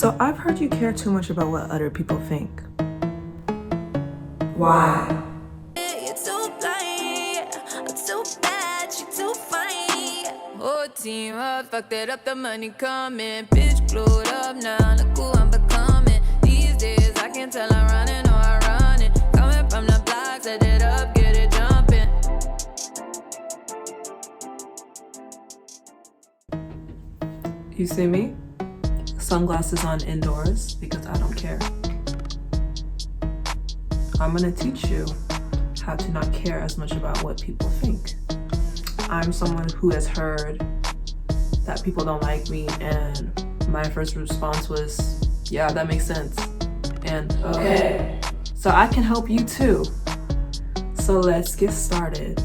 So I've heard you care too much about what other people think. Why? You're too blind, I'm too bad, you too fine. Whole team up, fucked it up, the money coming. Bitch glued up now, look who I'm becoming. These days I can tell I'm running or I'm running. Coming from the block, set it up, get it jumping. You see me? Sunglasses on indoors because I don't care. I'm gonna teach you how to not care as much about what people think. I'm someone who has heard that people don't like me, and my first response was, yeah, that makes sense. And okay, so I can help you too. So let's get started.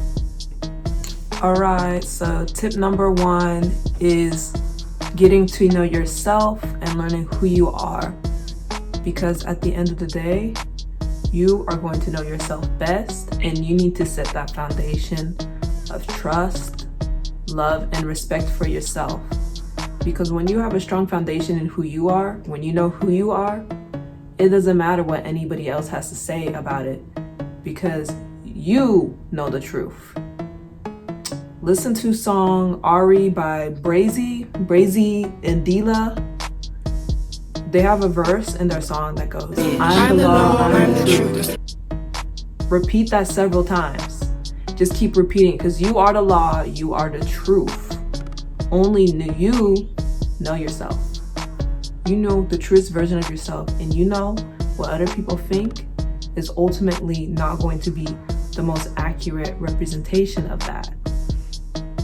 All right, so tip number 1 is getting to know yourself and learning who you are. Because at the end of the day, you are going to know yourself best, and you need to set that foundation of trust, love, and respect for yourself. Because when you have a strong foundation in who you are, when you know who you are, it doesn't matter what anybody else has to say about it, because you know the truth. Listen to song Ari by Brazy and Dila. They have a verse in their song that goes, I'm the law, I'm the truth. Repeat that several times. Just keep repeating, because you are the law, you are the truth. Only you know yourself. You know the truest version of yourself, and you know what other people think is ultimately not going to be the most accurate representation of that.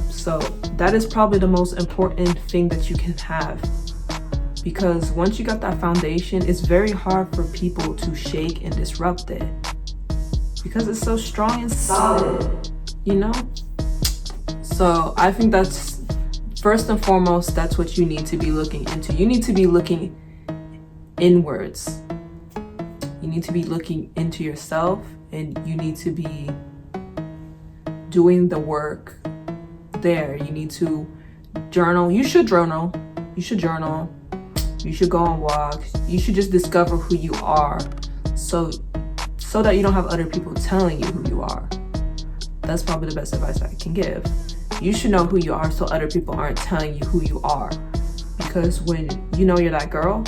So that is probably the most important thing that you can have, because once you got that foundation, it's very hard for people to shake and disrupt it, because it's so strong and solid, you know? So I think that's first and foremost, that's what you need to be looking into. You need to be looking inwards. You need to be looking into yourself, and you need to be doing the work there. You need to journal. You should journal. You should go on walks. You should just discover who you are, so that you don't have other people telling you who you are. That's probably the best advice I can give. You should know who you are, so other people aren't telling you who you are. Because when you know you're that girl,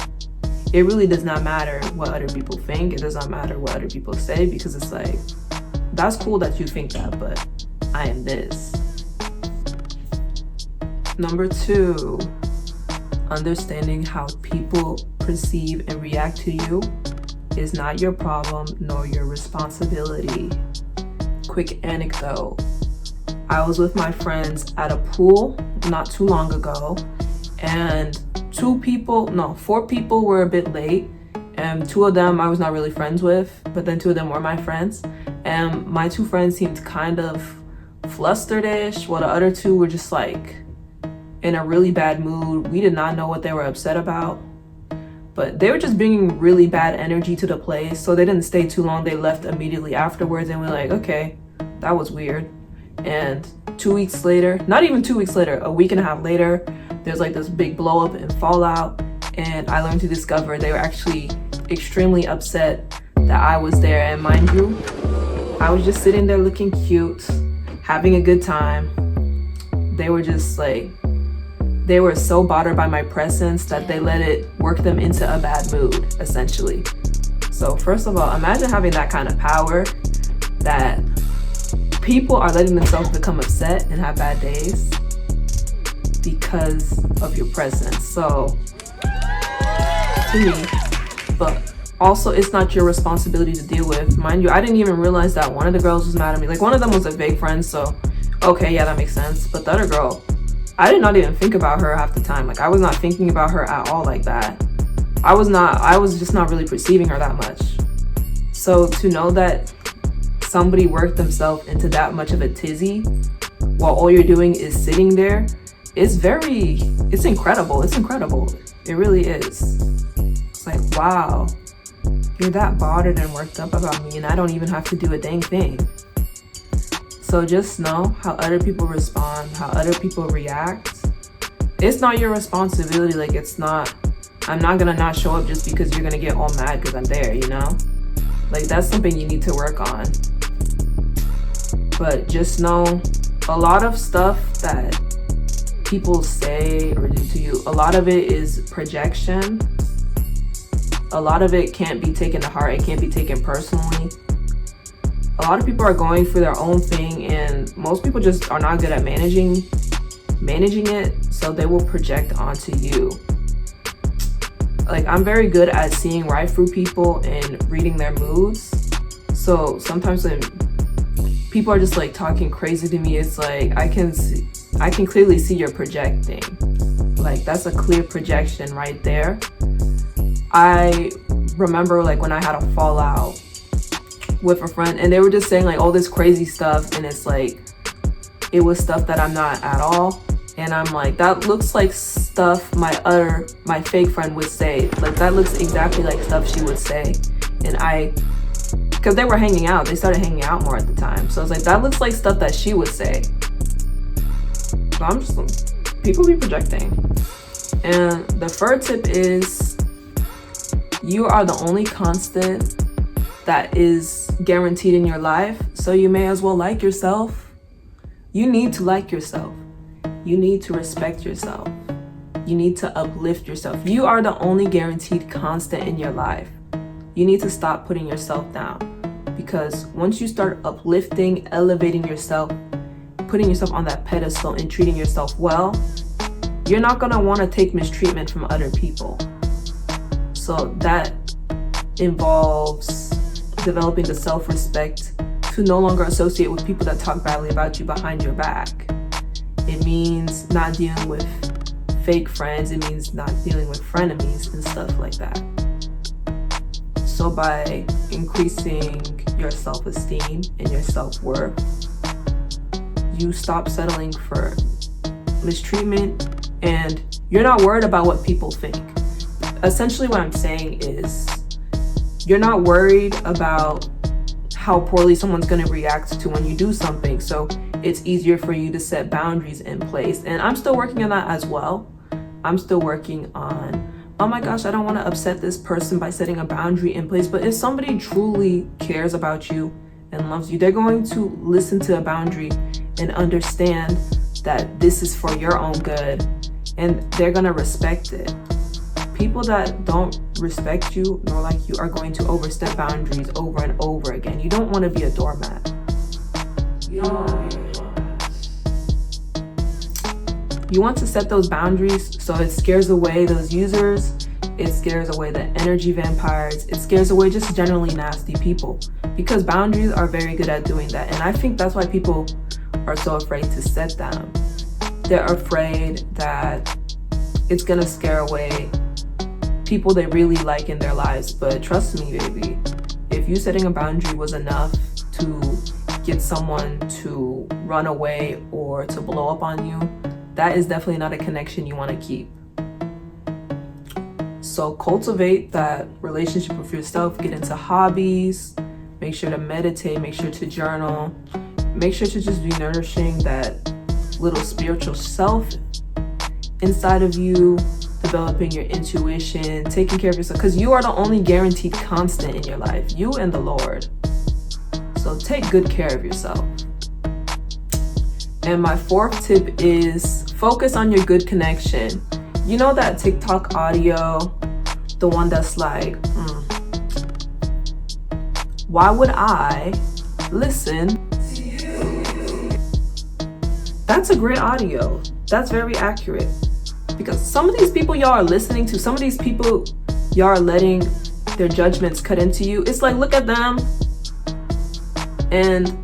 it really does not matter what other people think. It does not matter what other people say, because it's like, that's cool that you think that, but I am this. Number 2, understanding how people perceive and react to you is not your problem nor your responsibility. Quick anecdote. I was with my friends at a pool not too long ago, and 4 people were a bit late, and 2 of them I was not really friends with, but then 2 of them were my friends, and my 2 friends seemed kind of flustered-ish, while the other 2 were just like in a really bad mood. We did not know what they were upset about, but they were just bringing really bad energy to the place, so they didn't stay too long. They left immediately afterwards, and we're like, okay, that was weird. And 2 weeks later, not even 2 weeks later, a week and a half later, there's like this big blow up and fallout, and I learned to discover they were actually extremely upset that I was there. And mind you, I was just sitting there looking cute, having a good time. They were just like, they were so bothered by my presence that they let it work them into a bad mood, essentially. So first of all, imagine having that kind of power, that people are letting themselves become upset and have bad days because of your presence. So to me, but also it's not your responsibility to deal with. Mind you, I didn't even realize that one of the girls was mad at me. Like, one of them was a fake friend, so okay, yeah, that makes sense. But the other girl, I did not even think about her half the time. Like, I was not thinking about her at all like that. I was just not really perceiving her that much. So to know that somebody worked themselves into that much of a tizzy while all you're doing is sitting there, it's incredible. It's incredible. It really is. It's like, wow, you're that bothered and worked up about me, and I don't even have to do a dang thing. So just know how other people respond, how other people react. It's not your responsibility. Like, it's not I'm not gonna not show up just because you're gonna get all mad because I'm there, you know? Like, that's something you need to work on. But just know, a lot of stuff that people say or do to you, a lot of it is projection. A lot of it can't be taken to heart. It can't be taken personally. A lot of people are going through their own thing, and most people just are not good at managing it, so they will project onto you. Like, I'm very good at seeing right through people and reading their moods. So sometimes when people are just like talking crazy to me, it's like I can clearly see you're projecting. Like, that's a clear projection right there. I remember like when I had a fallout with a friend, and they were just saying like all this crazy stuff, and it's like it was stuff that I'm not at all. And I'm like, that looks like stuff my fake friend would say. Like, that looks exactly like stuff she would say. And because they were hanging out, they started hanging out more at the time. So I was like, that looks like stuff that she would say. So I'm just, people be projecting. And the third tip is, you are the only constant that is guaranteed in your life. So you may as well like yourself. You need to like yourself. You need to respect yourself. You need to uplift yourself. You are the only guaranteed constant in your life. You need to stop putting yourself down, because once you start uplifting, elevating yourself, putting yourself on that pedestal and treating yourself well, you're not gonna want to take mistreatment from other people. So that involves developing the self-respect to no longer associate with people that talk badly about you behind your back. It means not dealing with fake friends. It means not dealing with frenemies and stuff like that. So by increasing your self-esteem and your self-worth, you stop settling for mistreatment, and you're not worried about what people think. Essentially what I'm saying is, you're not worried about how poorly someone's going to react to when you do something. So it's easier for you to set boundaries in place. And I'm still working on that as well. I'm still working on, oh my gosh, I don't want to upset this person by setting a boundary in place. But if somebody truly cares about you and loves you, they're going to listen to a boundary and understand that this is for your own good, and they're going to respect it. People that don't respect you nor like you are going to overstep boundaries over and over again. You don't want to be a doormat. You don't want to be a doormat. You want to set those boundaries so it scares away those users. It scares away the energy vampires. It scares away just generally nasty people, because boundaries are very good at doing that. And I think that's why people are so afraid to set them. They're afraid that it's going to scare away people they really like in their lives. But trust me, baby, if you setting a boundary was enough to get someone to run away or to blow up on you, that is definitely not a connection you want to keep. So cultivate that relationship with yourself. Get into hobbies. Make sure to meditate. Make sure to journal. Make sure to just be nourishing that little spiritual self inside of you. Developing your intuition, taking care of yourself, because you are the only guaranteed constant in your life, you and the Lord. So take good care of yourself. And my fourth tip is focus on your good connection. You know that TikTok audio, the one that's like, why would I listen to you? That's a great audio. That's very accurate. Because some of these people y'all are listening to, some of these people y'all are letting their judgments cut into you. It's like, look at them and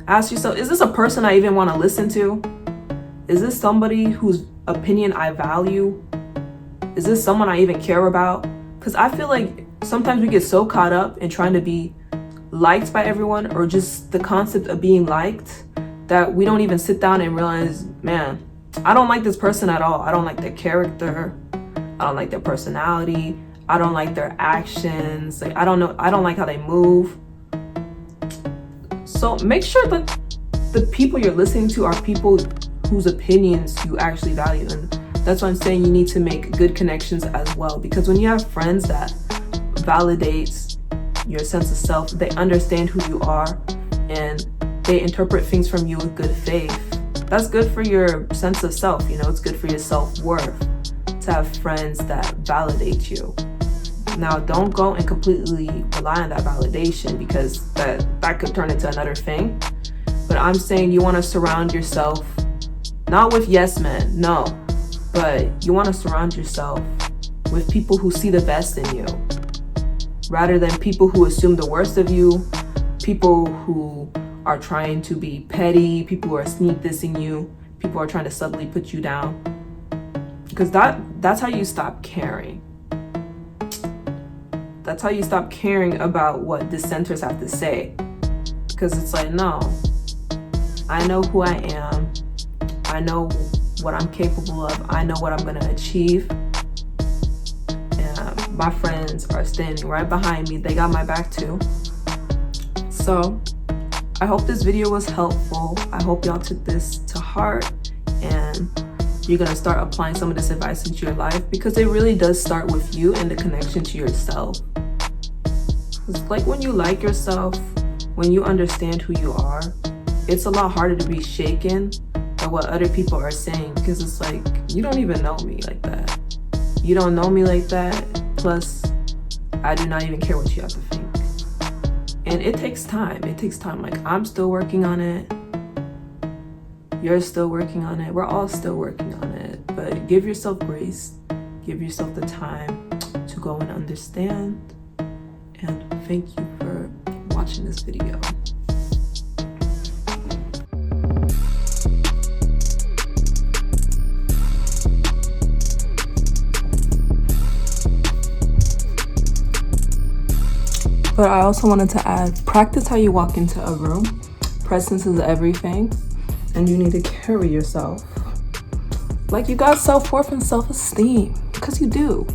ask yourself, is this a person I even want to listen to? Is this somebody whose opinion I value? Is this someone I even care about? Because I feel like sometimes we get so caught up in trying to be liked by everyone, or just the concept of being liked, that we don't even sit down and realize, man, I don't like this person at all. I don't like their character. I don't like their personality. I don't like their actions. Like, I don't like how they move. So make sure that the people you're listening to are people whose opinions you actually value. And That's why I'm saying you need to make good connections as well, because when you have friends that validates your sense of self, they understand who you are, and they interpret things from you with good faith. That's good for your sense of self, you know, it's good for your self-worth to have friends that validate you. Now, don't go and completely rely on that validation, because that could turn into another thing. But I'm saying you want to surround yourself, not with yes men, no, but you want to surround yourself with people who see the best in you, rather than people who assume the worst of you, people who are trying to be petty, people who are sneak dissing you, people who are trying to subtly put you down. Because that's how you stop caring. That's how you stop caring about what dissenters have to say. Because it's like, no, I know who I am. I know what I'm capable of. I know what I'm going to achieve. And my friends are standing right behind me. They got my back too. So I hope this video was helpful. I hope y'all took this to heart and you're going to start applying some of this advice into your life, because it really does start with you and the connection to yourself. It's like when you like yourself, when you understand who you are, it's a lot harder to be shaken by what other people are saying, because it's like, you don't even know me like that. You don't know me like that. Plus, I do not even care what you have to think. And it takes time. It takes time. Like, I'm still working on it. You're still working on it. We're all still working on it. But give yourself grace. Give yourself the time to go and understand. And thank you for watching this video. But I also wanted to add, practice how you walk into a room. Presence is everything, and you need to carry yourself like you got self-worth and self-esteem, because you do.